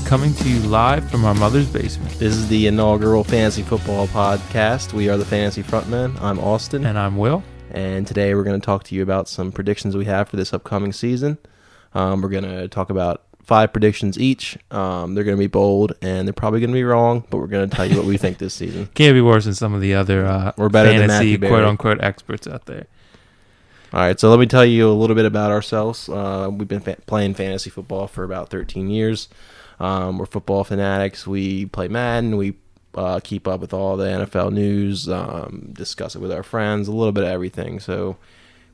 coming to you live from our mother's basement. This is the inaugural Fantasy Football podcast. We are the Fantasy Frontmen. I'm Austin. And I'm Will. And today we're going to talk to you about some predictions we have for this upcoming season. We're going to talk about 5 predictions each. They're going to be bold, and they're probably going to be wrong, but we're going to tell you what we think this season. Can't be worse than some of the other we're better fantasy than quote-unquote experts out there. All right, so let me tell you a little bit about ourselves. We've been playing fantasy football for about 13 years. We're football fanatics. We play Madden. We keep up with all the NFL news, discuss it with our friends, a little bit of everything. So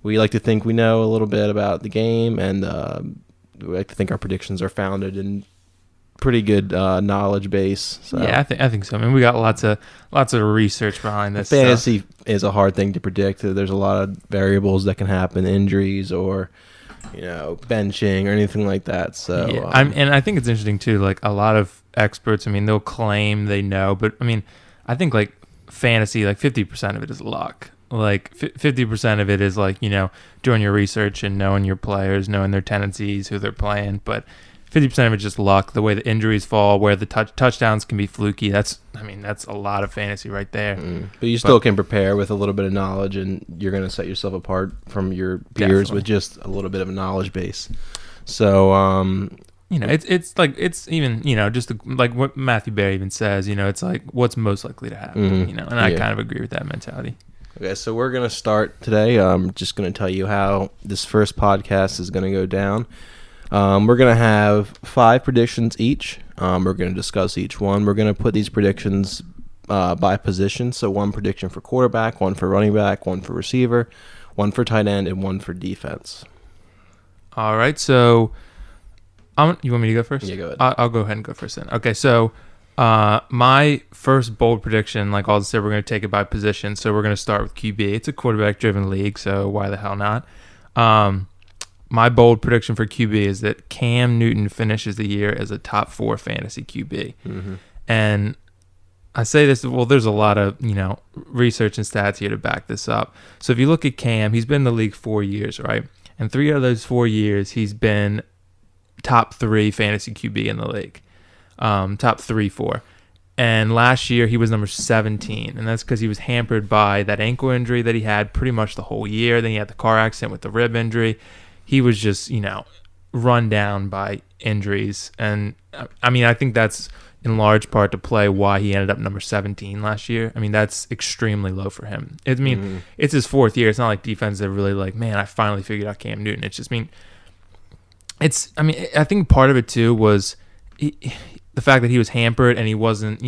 we like to think we know a little bit about the game, and we like to think our predictions are founded in pretty good knowledge base. So. Yeah, I think so. I mean, we got lots of research behind this. Fantasy is a hard thing to predict. There's a lot of variables that can happen, injuries or benching or anything like that. So yeah, and I think it's interesting too. Like a lot of experts, I mean, they'll claim they know, but I mean, I think like fantasy, like 50% of it is luck. Like 50% of it is like doing your research and knowing your players, knowing their tendencies, who they're playing, but 50% of it is just luck, the way the injuries fall, where the touchdowns can be fluky. That's a lot of fantasy right there. But you still can prepare with a little bit of knowledge, and you're going to set yourself apart from your peers with just a little bit of a knowledge base. So, it's even, just like what Matthew Berry even says, it's like what's most likely to happen, and I kind of agree with that mentality. Okay, so we're going to start today. I'm just going to tell you how this first podcast is going to go down. We're going to have 5 predictions each. We're going to discuss each one. We're going to put these predictions by position. So 1 prediction for quarterback, 1 for running back, 1 for receiver, 1 for tight end, and 1 for defense. All right, so you want me to go first? Yeah, go ahead. I'll go ahead and go first then. Okay, so my first bold prediction, like all said, we're going to take it by position. So we're going to start with QB. It's a quarterback-driven league, so why the hell not? My bold prediction for QB is that Cam Newton finishes the year as a top 4 fantasy QB. Mm-hmm. And I say this, well, there's a lot of, research and stats here to back this up. So if you look at Cam, he's been in the league 4 years, right? And 3 out of those 4 years, he's been top 3 fantasy QB in the league. Top 3, 4. And last year, he was number 17. And that's because he was hampered by that ankle injury that he had pretty much the whole year. Then he had the car accident with the rib injury. He was just, run down by injuries. And, I think that's in large part to play why he ended up number 17 last year. I mean, that's extremely low for him. It's his 4th year. It's not like defenses are really like, man, I finally figured out Cam Newton. It's just, I think part of it, too, was the fact that he was hampered and he wasn't,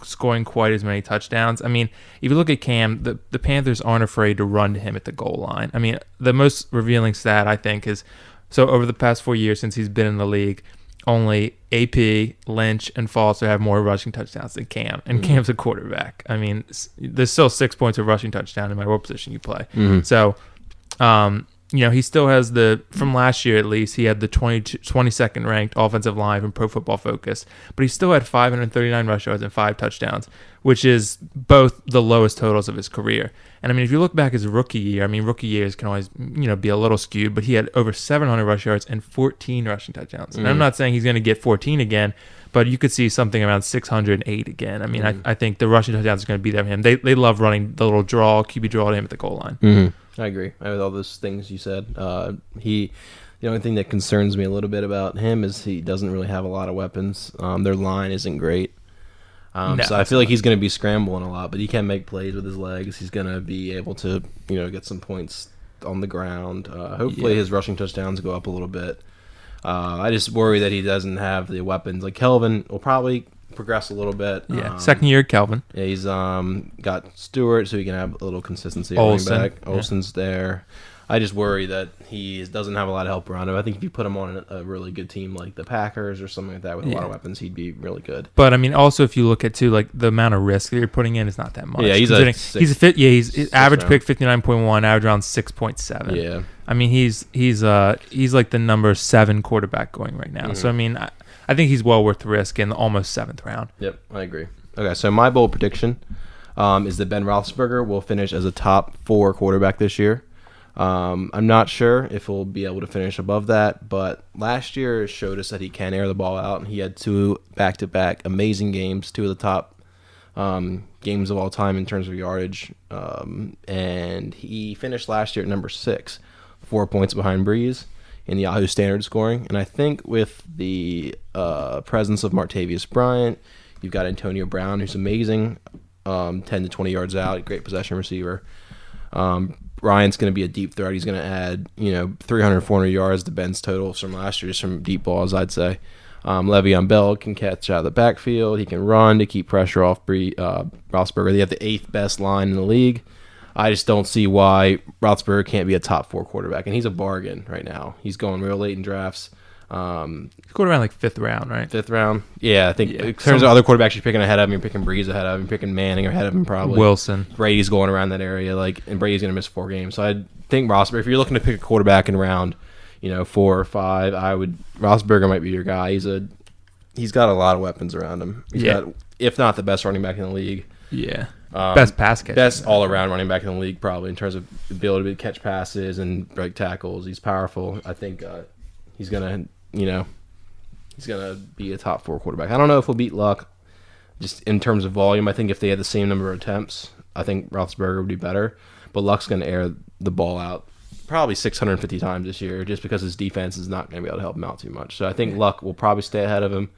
scoring quite as many touchdowns. I mean, if you look at Cam, the Panthers aren't afraid to run to him at the goal line. I mean, the most revealing stat, I think, is so over the past 4 years since he's been in the league, only AP, Lynch, and Foster have more rushing touchdowns than Cam. And Cam's a quarterback. I mean, there's still 6 points of rushing touchdown no matter what position you play. Mm-hmm. So, he still has from last year at least, he had the 22nd ranked offensive line from Pro Football Focus, but he still had 539 rush yards and 5 touchdowns, which is both the lowest totals of his career. And if you look back his rookie year, rookie years can always, be a little skewed, but he had over 700 rush yards and 14 rushing touchdowns. And I'm not saying he's going to get 14 again, but you could see something around 608 again. I think the rushing touchdowns are going to be there for him. They love running the little QB draw to him at the goal line. Mm-hmm. I agree with all those things you said. The only thing that concerns me a little bit about him is he doesn't really have a lot of weapons. Their line isn't great. So I feel like he's going to be scrambling a lot, but he can make plays with his legs. He's going to be able to, get some points on the ground. Hopefully his rushing touchdowns go up a little bit. I just worry that he doesn't have the weapons. Like Kelvin will probably progress a little bit. Yeah, second year Kelvin. Yeah, he's got Stewart, so he can have a little consistency. Olsen. Running back. Olsen's there. I just worry that he doesn't have a lot of help around him. I think if you put him on a really good team like the Packers or something like that with a lot of weapons, he'd be really good. But also if you look at too, like the amount of risk that you're putting in is not that much. Yeah, he's his average pick 59.1, average around 6.7. Yeah, he's like the number 7 quarterback going right now. Mm-hmm. So I think he's well worth the risk in the almost 7th round. Yep, I agree. Okay, so my bold prediction is that Ben Roethlisberger will finish as a top 4 quarterback this year. I'm not sure if he'll be able to finish above that, but last year showed us that he can air the ball out. He had 2 back-to-back amazing games, 2 of the top games of all time in terms of yardage, and he finished last year at number 6, 4 points behind Breeze in Yahoo standard scoring. And I think with the presence of Martavius Bryant, you've got Antonio Brown, who's amazing, 10 to 20 yards out, great possession receiver. Ryan's going to be a deep threat. He's going to add, 300, 400 yards to Ben's total from last year, just from deep balls, I'd say. Le'Veon Bell can catch out of the backfield. He can run to keep pressure off Roethlisberger. They have the 8th best line in the league. I just don't see why Roethlisberger can't be a top 4 quarterback, and he's a bargain right now. He's going real late in drafts. Going around like 5th round, right? 5th round. Yeah, I think in terms of other quarterbacks you're picking ahead of him, you're picking Breeze ahead of him, you're picking Manning ahead of him probably. Wilson. Brady's going around that area, and Brady's going to miss 4 games. So I think Roethlisberger, if you're looking to pick a quarterback in round, 4 or 5, Roethlisberger might be your guy. He's got a lot of weapons around him. He's got, if not the best running back in the league. Yeah. Best pass catcher. Best all-around running back in the league, probably, in terms of ability to catch passes and break tackles. He's powerful. I think he's going to, he's going to be a top 4 quarterback. I don't know if he'll beat Luck just in terms of volume. I think if they had the same number of attempts, I think Roethlisberger would be better. But Luck's going to air the ball out probably 650 times this year just because his defense is not going to be able to help him out too much. So I think Luck will probably stay ahead of him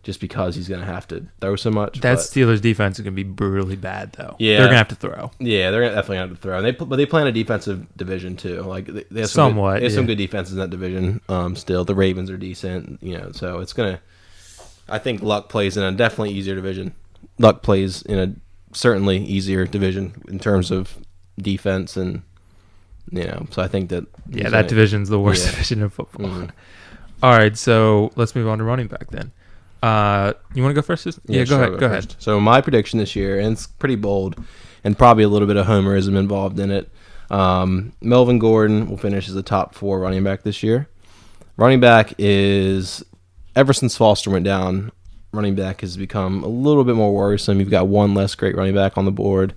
just because he's going to have to throw so much. That Steelers defense is going to be brutally bad, though. Yeah. They're going to have to throw. Yeah, they're definitely going to have to throw. And they play in a defensive division, too. Like they have somewhat. There's some good defenses in that division still. The Ravens are decent, so it's going to – I think Luck plays in a definitely easier division. Luck plays in a certainly easier division in terms of defense and, so I think that – Yeah, that division's the worst division in football. Mm-hmm. All right, so let's move on to running back then. You want to go first? Yeah, go ahead. So my prediction this year, and it's pretty bold, and probably a little bit of homerism involved in it. Melvin Gordon will finish as a top 4 running back this year. Running back is, ever since Foster went down, running back has become a little bit more worrisome. You've got one less great running back on the board.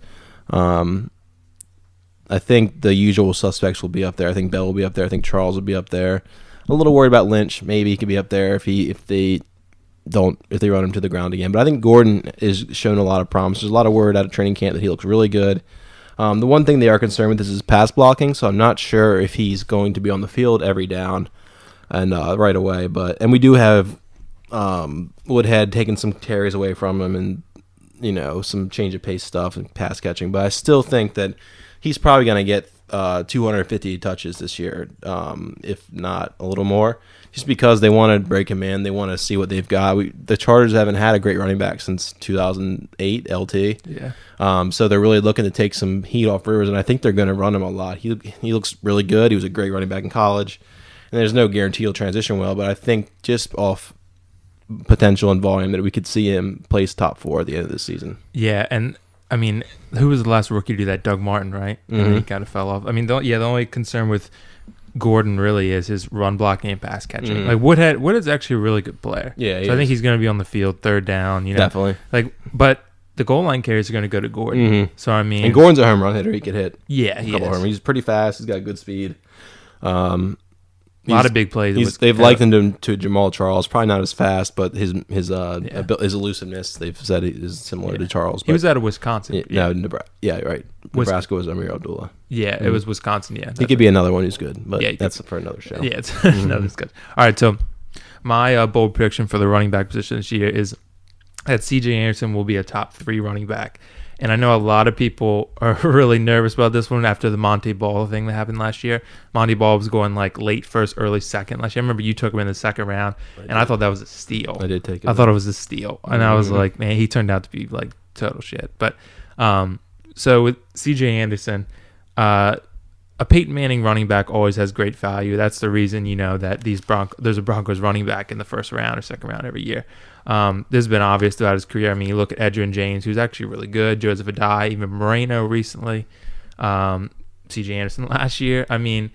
I think the usual suspects will be up there. I think Bell will be up there. I think Charles will be up there. A little worried about Lynch. Maybe he could be up there if they run him to the ground again. But I think Gordon is shown a lot of promise. There's a lot of word out of training camp that he looks really good. The one thing they are concerned with is his pass blocking, so I'm not sure if he's going to be on the field every down and right away. And we do have Woodhead taking some carries away from him and some change of pace stuff and pass catching. But I still think that he's probably going to get 250 touches this year, if not a little more, just because they want to break him in. They want to see what they've got. The Chargers haven't had a great running back since 2008 LT. Yeah. So they're really looking to take some heat off Rivers, and I think they're going to run him a lot. He looks really good. He was a great running back in college, and there's no guarantee he'll transition well, but I think just off potential and volume that we could see him place top 4 at the end of this season. Yeah, and I mean, who was the last rookie to do that? Doug Martin, right? Mm-hmm. And he kind of fell off. I mean, the only concern with Gordon really is his run blocking and pass catching. Mm-hmm. Like Woodhead's actually a really good player. Yeah, so I think he's going to be on the field third down. Definitely. But the goal line carries are going to go to Gordon. Mm-hmm. So I mean, and Gordon's a home run hitter. He could hit. Yeah, he is. He's pretty fast. He's got good speed. A lot of big plays. They've likened him to Jamal Charles. Probably not as fast, but his elusiveness, they've said, is similar to Charles. He was out of Wisconsin. Nebraska. Yeah, right. Nebraska was Amir Abdullah. Yeah, it was Wisconsin. Yeah, he could be another one who's good, but that's for another show. Yeah, it's that's good. All right, so my bold prediction for the running back position this year is that C.J. Anderson will be a top 3 running back. And I know a lot of people are really nervous about this one after the Monty Ball thing that happened last year. Monty Ball was going like late first, early second last year. I remember you took him in the second round, and I thought that was a steal. I did take him. I thought it was a steal. And I was like, man, he turned out to be like total shit. But so with C.J. Anderson, a Peyton Manning running back always has great value. That's the reason, that there's a Broncos running back in the first round or second round every year. This has been obvious throughout his career. I mean, you look at Edgerrin James, who's actually really good, Joseph Adai, even Moreno recently, C.J. Anderson last year. I mean,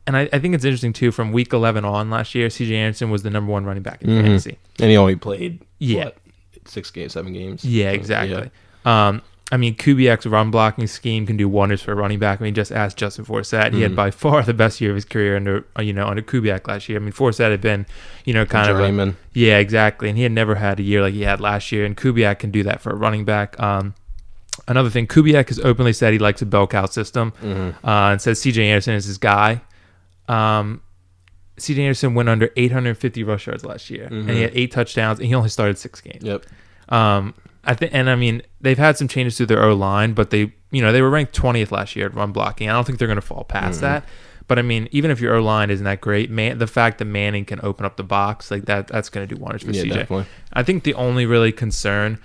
and I think it's interesting, too, from week 11 on last year, C.J. Anderson was the number 1 running back in fantasy. And he only played, 6 games, 7 games? Yeah, exactly. Yeah. I mean, Kubiak's run blocking scheme can do wonders for a running back. I mean, just ask Justin Forsett. He had by far the best year of his career under Kubiak last year. I mean, Forsett had been, kind of journeyman. Yeah, exactly. And he had never had a year like he had last year. And Kubiak can do that for a running back. Another thing, Kubiak has openly said he likes a bell cow system and says C.J. Anderson is his guy. C.J. Anderson went under 850 rush yards last year, and he had 8 touchdowns, and he only started 6 games. Yep. I mean, they've had some changes to their O-line, but they were ranked 20th last year at run blocking. I don't think they're going to fall past that. But I mean, even if your O-line isn't that great, the fact that Manning can open up the box like that's going to do wonders for CJ. Definitely. I think the only really concern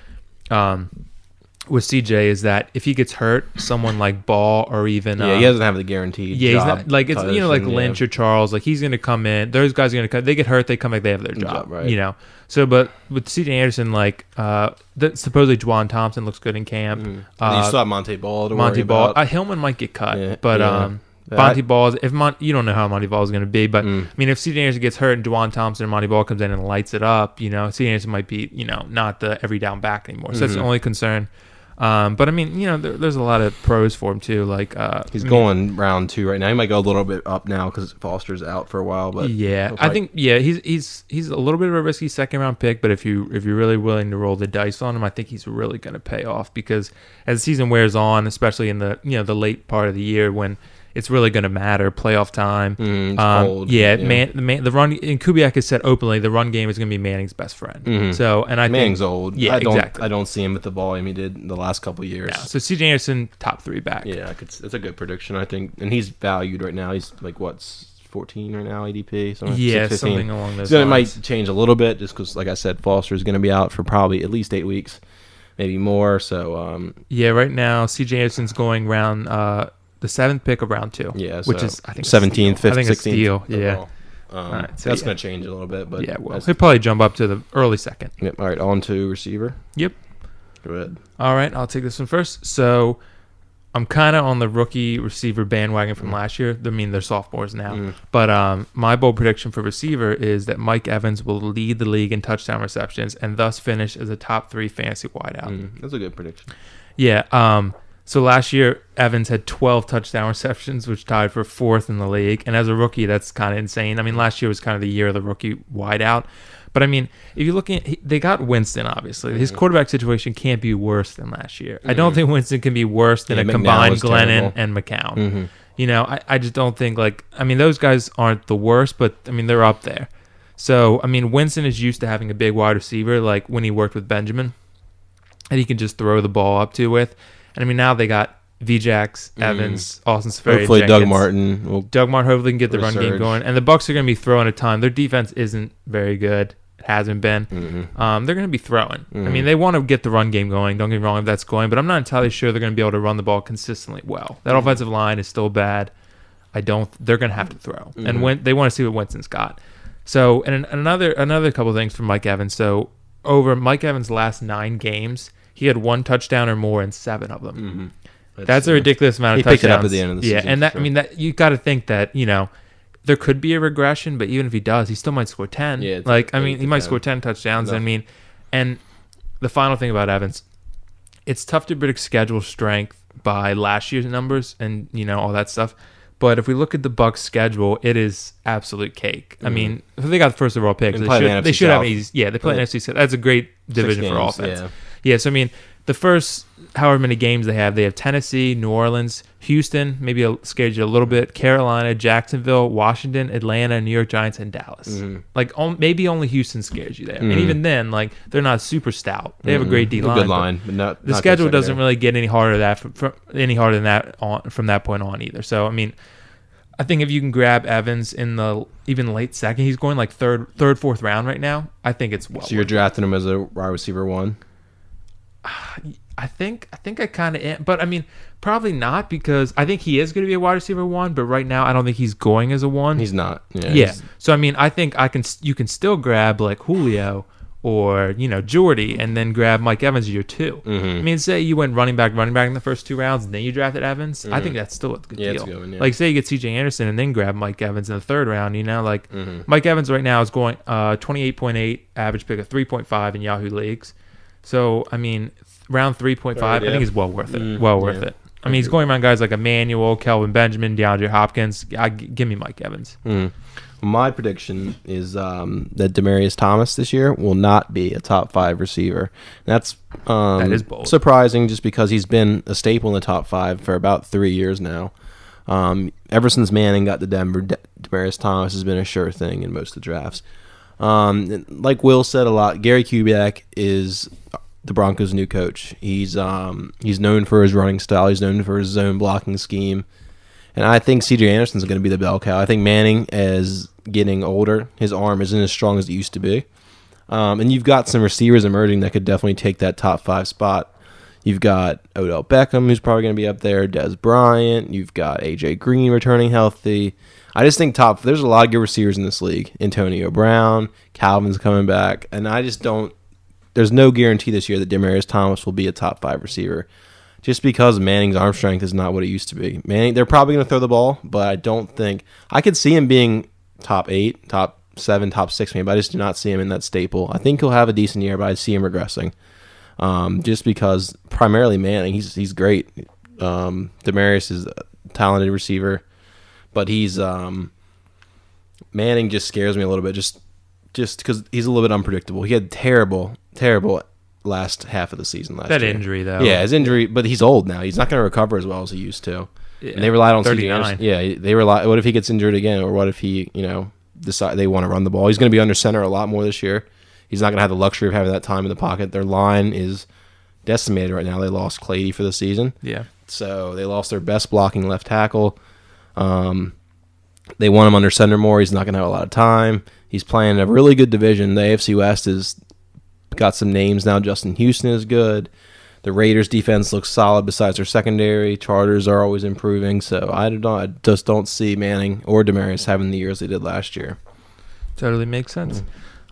with CJ is that if he gets hurt, someone like Ball or even he doesn't have the guaranteed. Yeah, job he's not like it's like Lynch or Charles. Like he's going to come in. Those guys are going to come. They get hurt, they come back, they have their job. Right. So, but with CJ Anderson, supposedly Juwan Thompson looks good in camp. And you still have Monte Ball to worry about. Hillman might get cut, but Monty Ball, you don't know how Monty Ball is going to be, but I mean, if C.J. Anderson gets hurt and Juwan Thompson and Monty Ball comes in and lights it up, C.J. Anderson might be, not the every down back anymore. So that's the only concern. But I mean, there's a lot of pros for him too. Like he's going round 2 right now. He might go a little bit up now because Foster's out for a while. But I think he's a little bit of a risky second round pick. But if you're really willing to roll the dice on him, I think he's really going to pay off because as the season wears on, especially in the the late part of the year when it's really going to matter. Playoff time. It's cold. The run. And Kubiak has said openly the run game is going to be Manning's best friend. So, and I Manning's think, old. Yeah, exactly. I don't see him with the volume he did in the last couple of years. Yeah. So C.J. Anderson, top 3 back. Yeah, that's a good prediction, I think. And he's valued right now. He's like 14 right now ADP. Something along those lines. It might change a little bit just because, like I said, Foster's going to be out for probably at least 8 weeks, maybe more. So right now C.J. Anderson's going around. The 7th pick of round 2. Yeah, which is I think 17th, 15th, 16th. I think a steal. Yeah. So that's going to change a little bit, but he'll probably jump up to the early 2nd. Yep. All right, on to receiver. Yep. Go ahead. All right, I'll take this one first. So I'm kind of on the rookie receiver bandwagon from last year. I mean, they're sophomores now. But my bold prediction for receiver is that Mike Evans will lead the league in touchdown receptions and thus finish as a top 3 fantasy wideout. That's a good prediction. Yeah. So last year, Evans had 12 touchdown receptions, which tied for 4th in the league. And as a rookie, that's kind of insane. I mean, last year was kind of the year of the rookie wideout. But I mean, if you're looking at, they got Winston, obviously. His quarterback situation can't be worse than last year. I don't think Winston can be worse than a combined Glennon and McCown. I just don't think those guys aren't the worst, but I mean, they're up there. So, I mean, Winston is used to having a big wide receiver, like when he worked with Benjamin, and he can just throw the ball up to with. And I mean, now they got Vjax, Evans, Austin Safari, hopefully Jenkins. Doug Martin hopefully can get the run game going. And the Bucs are going to be throwing a ton. Their defense isn't very good. It hasn't been. They're going to be throwing. I mean, they want to get the run game going. Don't get me wrong if that's going. But I'm not entirely sure they're going to be able to run the ball consistently well. That offensive line is still bad. They're going to have to throw. And they want to see what Winston's got. So, and another couple of things from Mike Evans. So, over Mike Evans' last 9 games, he had 1 touchdown or more in 7 of them. That's a ridiculous amount of touchdowns. He picked it up at the end of the season. Yeah, and that, I mean, that you got to think that, there could be a regression, but even if he does, he still might score 10. Yeah, he might score 10 touchdowns. No. I mean, and the final thing about Evans, it's tough to predict schedule strength by last year's numbers and, all that stuff. But if we look at the Bucs' schedule, it is absolute cake. I mean, if they got the first overall pick, they should have an easy. Yeah, they play NFC South. That's a great division for offense. Yeah, so I mean, the first however many games they have Tennessee, New Orleans, Houston, maybe scares you a little bit, Carolina, Jacksonville, Washington, Atlanta, New York Giants, and Dallas. Maybe only Houston scares you there. And even then, they're not super stout. They have a great D-line. Good line, but not the schedule doesn't really get any harder than that from that point on either. So, I mean, I think if you can grab Evans in the even late 2nd, he's going like third, 4th round right now. I think it's well. So you're drafting him as a wide receiver 1? I think I kind of am, but I mean, probably not because I think he is going to be a wide receiver 1, but right now I don't think he's going as a 1. He's not. Yeah. So I mean, I think you can still grab like Julio or Jordy and then grab Mike Evans as your 2. I mean, say you went running back in the first 2 rounds and then you drafted Evans. I think that's still a good deal. It's a good one, Like say you get C.J. Anderson and then grab Mike Evans in the 3rd round. Mike Evans right now is going 28.8 average pick of 3.5 in Yahoo leagues. So, I mean, round 3.5, I think he's well worth it. Worth it. I mean, he's going around guys like Emmanuel, Kelvin Benjamin, DeAndre Hopkins. Give me Mike Evans. My prediction is that Demaryius Thomas this year will not be a top 5 receiver. That is bold. Surprising just because he's been a staple in the top 5 for about 3 years now. Ever since Manning got to Denver, Demaryius Thomas has been a sure thing in most of the drafts. Like Will said a lot, Gary Kubiak is the Broncos' new coach. He's known for his running style. He's known for his zone blocking scheme. And I think C.J. Anderson's going to be the bell cow. I think Manning, as getting older, his arm isn't as strong as it used to be. And you've got some receivers emerging that could definitely take that top 5 spot. You've got Odell Beckham, who's probably going to be up there, Des Bryant. You've got A.J. Green returning healthy. I just think there's a lot of good receivers in this league. Antonio Brown, Calvin's coming back. And I just don't – there's no guarantee this year that Demaryius Thomas will be a top 5 receiver. Just because Manning's arm strength is not what it used to be. Manning, they're probably going to throw the ball, but I don't think – I could see him being top 8, top 7, top 6 maybe, but I just do not see him in that staple. I think he'll have a decent year, but I see him regressing. Just because primarily Manning, he's great. Demaryius is a talented receiver, but Manning just scares me a little bit just because he's a little bit unpredictable. He had terrible last half of the season last year. That injury, though. Yeah, his injury, but he's old now. He's not going to recover as well as he used to. Yeah. And they relied on C.J. Anderson. Yeah, they rely. What if he gets injured again, or what if he, decide they want to run the ball? He's going to be under center a lot more this year. He's not going to have the luxury of having that time in the pocket. Their line is decimated right now. They lost Clady for the season. Yeah. So they lost their best blocking left tackle. They want him under center more. He's not going to have a lot of time. He's playing a really good division. The AFC West has got some names now. Justin Houston is good. The Raiders' defense looks solid besides their secondary. Chargers are always improving. So I just don't see Manning or Demaryius having the years they did last year. Totally makes sense.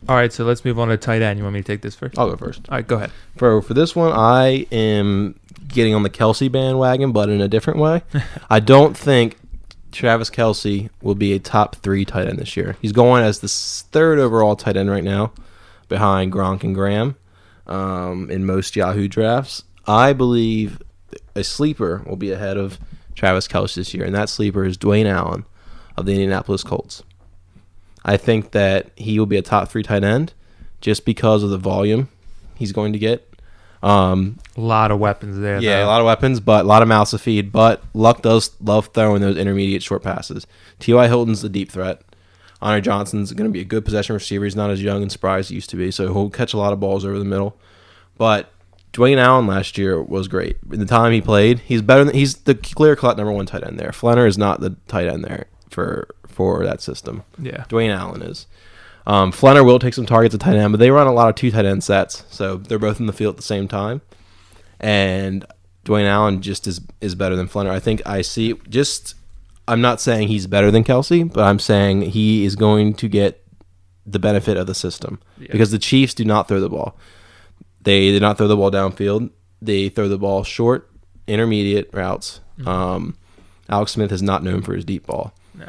All right, so let's move on to tight end. You want me to take this first? I'll go first. All right, go ahead. For this one, I am getting on the Kelce bandwagon, but in a different way. I don't think Travis Kelce will be a top 3 tight end this year. He's going as the 3rd overall tight end right now, behind Gronk and Graham in most Yahoo drafts. I believe a sleeper will be ahead of Travis Kelce this year, and that sleeper is Dwayne Allen of the Indianapolis Colts. I think that he will be a top 3 tight end just because of the volume he's going to get. A lot of weapons there. Yeah, though. A lot of weapons, but a lot of mouths to feed. But Luck does love throwing those intermediate short passes. T.Y. Hilton's the deep threat. Andre Johnson's going to be a good possession receiver. He's not as young and spry as he used to be, so he'll catch a lot of balls over the middle. But Dwayne Allen last year was great. In the time he played, he's the clear-cut number 1 tight end there. Flenner is not the tight end there for that system. Yeah. Dwayne Allen is. Flenner will take some targets at tight end, but they run a lot of 2 tight end sets, so they're both in the field at the same time. And Dwayne Allen just is better than Flenner. I think I'm not saying he's better than Kelce, but I'm saying he is going to get the benefit of the system because the Chiefs do not throw the ball. They did not throw the ball downfield. They throw the ball short, intermediate routes. Mm-hmm. Alex Smith is not known for his deep ball. No.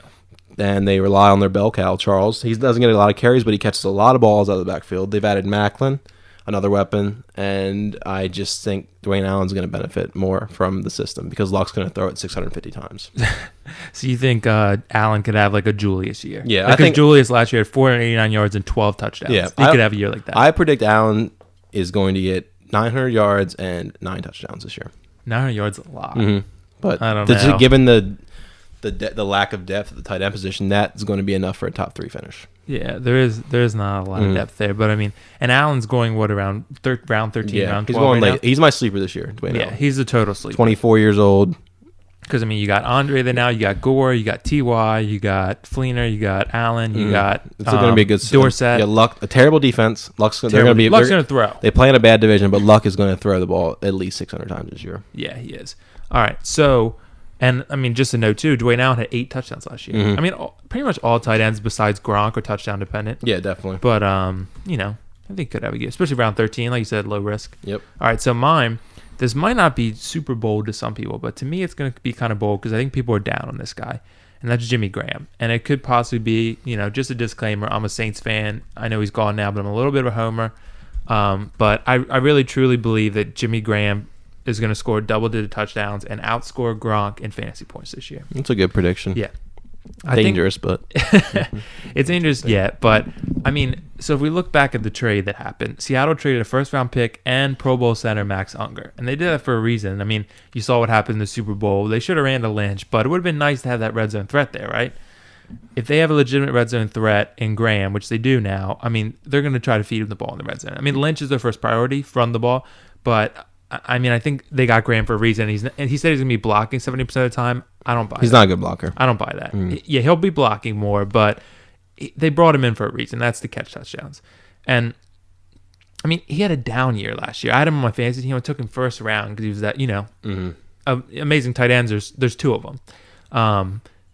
And they rely on their bell cow, Charles. He doesn't get a lot of carries, but he catches a lot of balls out of the backfield. They've added Macklin, another weapon, and I just think Dwayne Allen's going to benefit more from the system because Luck's going to throw it 650 times. So you think Allen could have like a Julius year? Yeah. I think Julius last year had 489 yards and 12 touchdowns. Yeah, he could have a year like that. I predict Allen is going to get 900 yards and 9 touchdowns this year. 900 yards is a lot. Mm-hmm. But I don't know. Given the lack of depth at the tight end position, that's going to be enough for a top 3 finish. Yeah, there's not a lot of depth there, but I mean, and Allen's going round 13, round 12. He's going late. He's my sleeper this year, Dwayne Allen. He's a total sleeper. 24 years old. Because I mean, you got Andre there now, you got Gore, you got Ty, you got Fleener, you got Allen, you got it's going to be a good Dorsett. Yeah, Luck, a terrible defense. Luck's going to throw. They play in a bad division, but Luck is going to throw the ball at least 600 times this year. Yeah, he is. All right, so. And, I mean, just to note, too, Dwayne Allen had 8 touchdowns last year. Mm-hmm. I mean, pretty much all tight ends besides Gronk are touchdown dependent. Yeah, definitely. But, I think could have a year, especially round 13, like you said, low risk. Yep. All right, so mine, this might not be super bold to some people, but to me it's going to be kind of bold because I think people are down on this guy, and that's Jimmy Graham. And it could possibly be, just a disclaimer, I'm a Saints fan. I know he's gone now, but I'm a little bit of a homer. But I really truly believe that Jimmy Graham is going to score double-digit touchdowns and outscore Gronk in fantasy points this year. That's a good prediction. Yeah. Dangerous, but it's dangerous, yeah. But I mean, so if we look back at the trade that happened, Seattle traded a first-round pick and Pro Bowl center Max Unger, and they did that for a reason. I mean, you saw what happened in the Super Bowl. They should have ran to Lynch, but it would have been nice to have that red zone threat there, right? If they have a legitimate red zone threat in Graham, which they do now, I mean, they're going to try to feed him the ball in the red zone. I mean, Lynch is their first priority, run the ball, but I mean, I think they got Graham for a reason. And he said he's going to be blocking 70% of the time. I don't buy that. He's not a good blocker. I don't buy that. Yeah, he'll be blocking more, but they brought him in for a reason. That's to catch touchdowns. And, I mean, he had a down year last year. I had him on my fantasy team. I took him first round because he was that, amazing tight ends. There's two of them.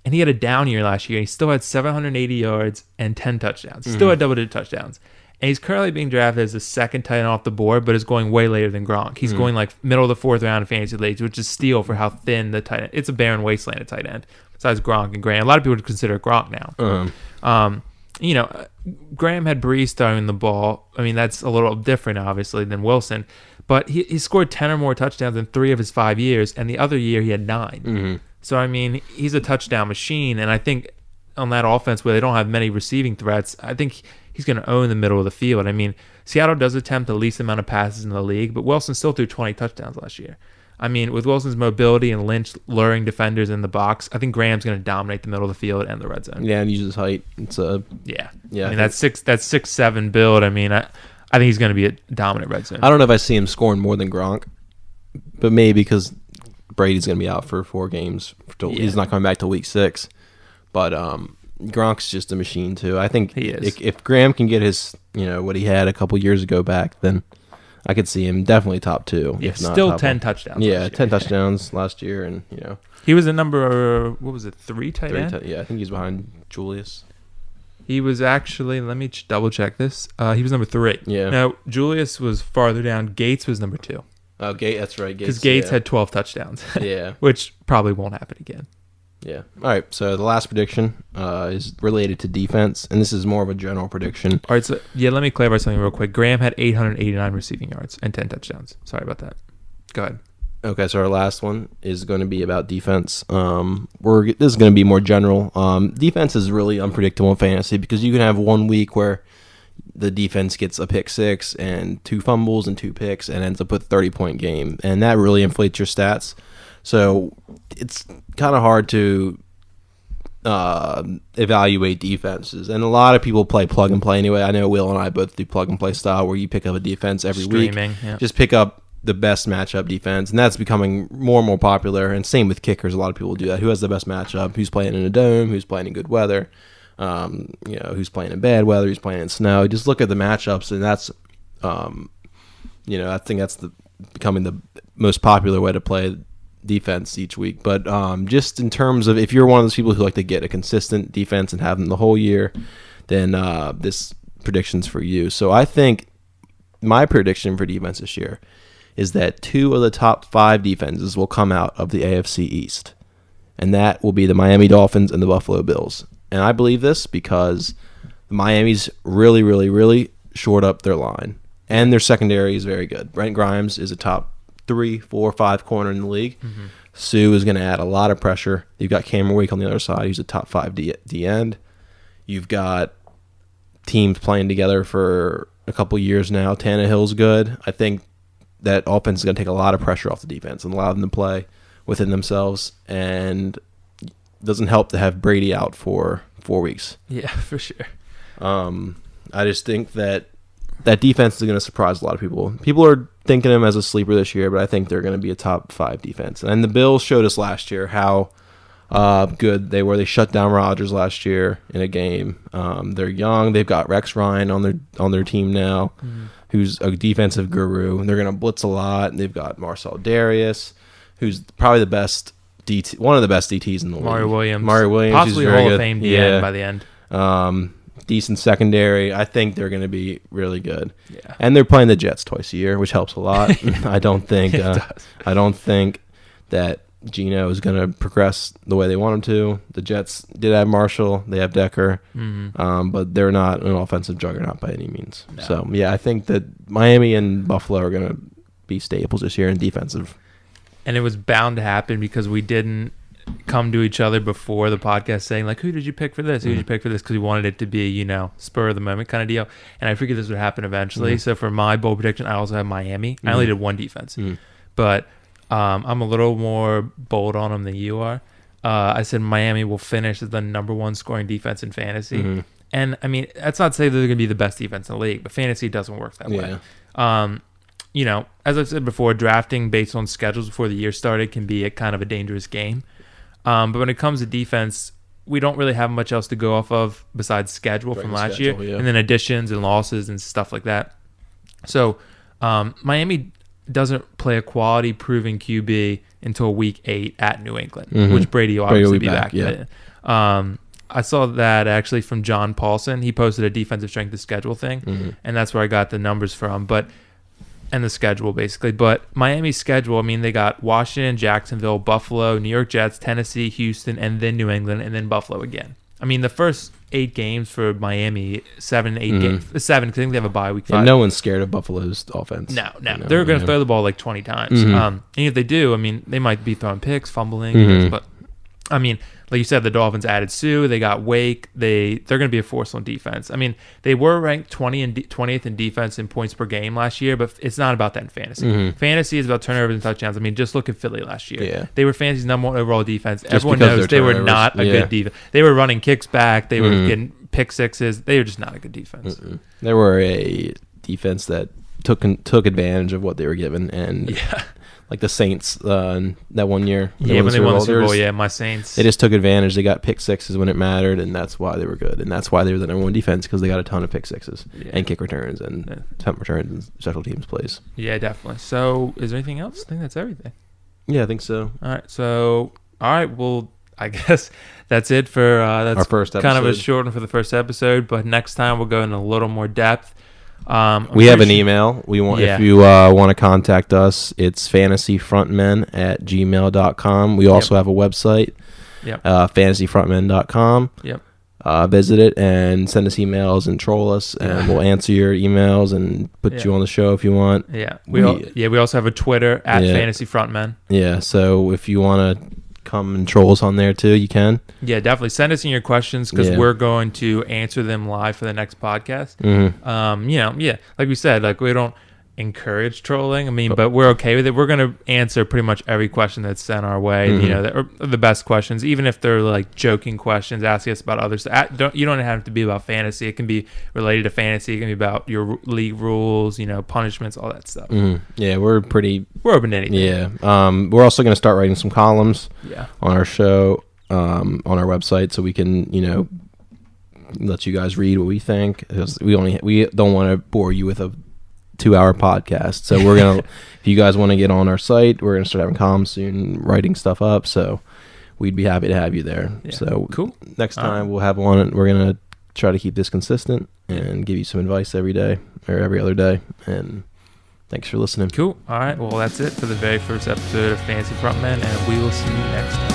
And he had a down year last year. He still had 780 yards and 10 touchdowns. He still had double-digit touchdowns. And he's currently being drafted as the second tight end off the board, but is going way later than Gronk. He's going like middle of the fourth round in fantasy leagues, which is steal for how thin the tight end. It's a barren wasteland at tight end, besides Gronk and Graham. A lot of people would consider Gronk now. Graham had Breeze throwing the ball. I mean, that's a little different, obviously, than Wilson. But he scored 10 or more touchdowns in 3 of his 5 years, and the other year he had 9. So, I mean, he's a touchdown machine, and I think on that offense where they don't have many receiving threats, I think he's going to own the middle of the field. I mean, Seattle does attempt the least amount of passes in the league, but Wilson still threw 20 touchdowns last year. I mean, with Wilson's mobility and Lynch luring defenders in the box, I think Graham's going to dominate the middle of the field and the red zone. Yeah, and use his height. Yeah. I mean, that 6'7" build. I mean, I think he's going to be a dominant red zone. I don't know if I see him scoring more than Gronk, but maybe because Brady's going to be out for 4 games. He's not coming back till week 6. But Gronk's just a machine too. I think he is. If Graham can get his, what he had a couple years ago back, then I could see him definitely top 2. Yeah, if not still top 10 1. touchdowns. Yeah, 10 touchdowns last year, and he was a number 3 tight end. Yeah, I think he's behind Julius. He was actually, let me double check this. He was number 3. Yeah. Now Julius was farther down. Gates was number 2. Oh, that's right. Because Gates had 12 touchdowns. Yeah. Which probably won't happen again. Yeah. All right. So the last prediction is related to defense, and this is more of a general prediction. All right. So let me clarify something real quick. Graham had 889 receiving yards and 10 touchdowns. Sorry about that. Go ahead. Okay. So our last one is going to be about defense. This is going to be more general. Defense is really unpredictable in fantasy because you can have 1 week where the defense gets a pick 6 and 2 fumbles and 2 picks and ends up with a 30-point game, and that really inflates your stats. So it's kind of hard to evaluate defenses. And a lot of people play plug and play anyway. I know Will and I both do plug and play style where you pick up a defense every week. Yeah. Just pick up the best matchup defense. And that's becoming more and more popular. And same with kickers. A lot of people do that. Who has the best matchup? Who's playing in a dome? Who's playing in good weather? Who's playing in bad weather? Who's playing in snow? Just look at the matchups. And that's, I think that's becoming the most popular way to play defense each week. But just in terms of if you're one of those people who like to get a consistent defense and have them the whole year, then this prediction's for you. So I think my prediction for defense this year is that 2 of the top 5 defenses will come out of the AFC East, and that will be the Miami Dolphins and the Buffalo Bills. And I believe this because Miami's really, really, really shored up their line, and their secondary is very good. Brent Grimes is a top 3, 4, 5 corner in the league. Mm-hmm. Sue is going to add a lot of pressure. You've got Cameron Wake on the other side. He's a top 5 D end. You've got teams playing together for a couple years now. Tannehill's good. I think that offense is going to take a lot of pressure off the defense and allow them to play within themselves. And it doesn't help to have Brady out for 4 weeks. Yeah, for sure. I just think that defense is going to surprise a lot of people. People are thinking him as a sleeper this year, but I think they're going to be a top 5 defense. And the Bills showed us last year how good they were. They shut down Rodgers last year in a game. They're young. They've got Rex Ryan on their team now, who's a defensive guru. They're going to blitz a lot. And they've got Marcel Darius, who's probably the best DT, one of the best DTs in the league. Mario Williams, who's possibly very Hall good. of Fame DN by the end. Decent secondary. I think they're going to be really good. Yeah. And they're playing the Jets twice a year, which helps a lot. I don't think that Geno is going to progress the way they want him to. The Jets did have Marshall. They have Decker. But they're not an offensive juggernaut by any means. No. So, yeah, I think that Miami and Buffalo are going to be staples this year in defensive. And it was bound to happen because we didn't come to each other before the podcast saying, like, who did you pick for this? Who did you pick for this? Because we wanted it to be, spur of the moment kind of deal. And I figured this would happen eventually. So for my bold prediction, I also have Miami. I only did one defense. But I'm a little more bold on them than you are. I said Miami will finish as the number one scoring defense in fantasy. And, I mean, that's not to say they're going to be the best defense in the league, but fantasy doesn't work that way. As I've said before, drafting based on schedules before the year started can be a kind of a dangerous game. But when it comes to defense, we don't really have much else to go off of besides schedule from last year, and then additions and losses and stuff like that. So Miami doesn't play a quality proven QB until week 8 at New England, which Brady will obviously be back. Yeah. I saw that actually from John Paulson. He posted a defensive strength of schedule thing, and that's where I got the numbers from. And the schedule, basically. But Miami's schedule, I mean, they got Washington, Jacksonville, Buffalo, New York Jets, Tennessee, Houston, and then New England, and then Buffalo again. I mean, the first 8 games for Miami, 7, 8 games. 7, because I think they have a bye week 5. And no one's scared of Buffalo's offense. No. They're going to throw the ball like 20 times. And if they do, I mean, they might be throwing picks, fumbling. But, I mean, like you said, the Dolphins added Sue. They got Wake. They're going to be a force on defense. I mean, they were ranked 20th in defense in points per game last year, but it's not about that in fantasy. Fantasy is about turnovers and touchdowns. I mean, just look at Philly last year. Yeah. They were fantasy's number one overall defense. Everyone knows they were not a good defense. They were running kicks back. They were getting pick sixes. They were just not a good defense. They were a defense that took advantage of what they were given, and like the Saints that one year. When they won the Super Bowl, my Saints. They just took advantage. They got pick sixes when it mattered, and that's why they were good. And that's why they were the number one defense, because they got a ton of pick sixes and kick returns and punt returns and special teams plays. Yeah, definitely. So is there anything else? I think that's everything. Yeah, I think so. All right. Well, I guess that's it for that's our first episode. Kind of a short one for the first episode, but next time we'll go in a little more depth. We have an email. If you want to contact us, it's fantasyfrontmen@gmail.com. We also have a website, fantasyfrontmen.com. Visit it and send us emails and troll us, and we'll answer your emails and put you on the show if you want. We also have a Twitter @fantasyfrontmen. So if you want to come and troll us on there too, you can. Definitely send us in your questions, because we're going to answer them live for the next podcast. Like we said, like we don't encourage trolling, I mean, but we're okay with it. We're going to answer pretty much every question that's sent our way, that are the best questions, even if they're like joking questions, asking us about others. You don't have to be about fantasy. It can be related to fantasy. It can be about your league rules, punishments, all that stuff. We're open to anything. We're also going to start writing some columns on our show, on our website, so we can, let you guys read what we think, because we don't want to bore you with a 2-hour podcast. So we're gonna if you guys want to get on our site, we're gonna start having columns soon, writing stuff up, so we'd be happy to have you there. So cool. Next time we'll have one. We're gonna try to keep this consistent and give you some advice every day or every other day. And thanks for listening. Cool. All right, well, that's it for the very first episode of Fantasy Frontmen, and we will see you next time.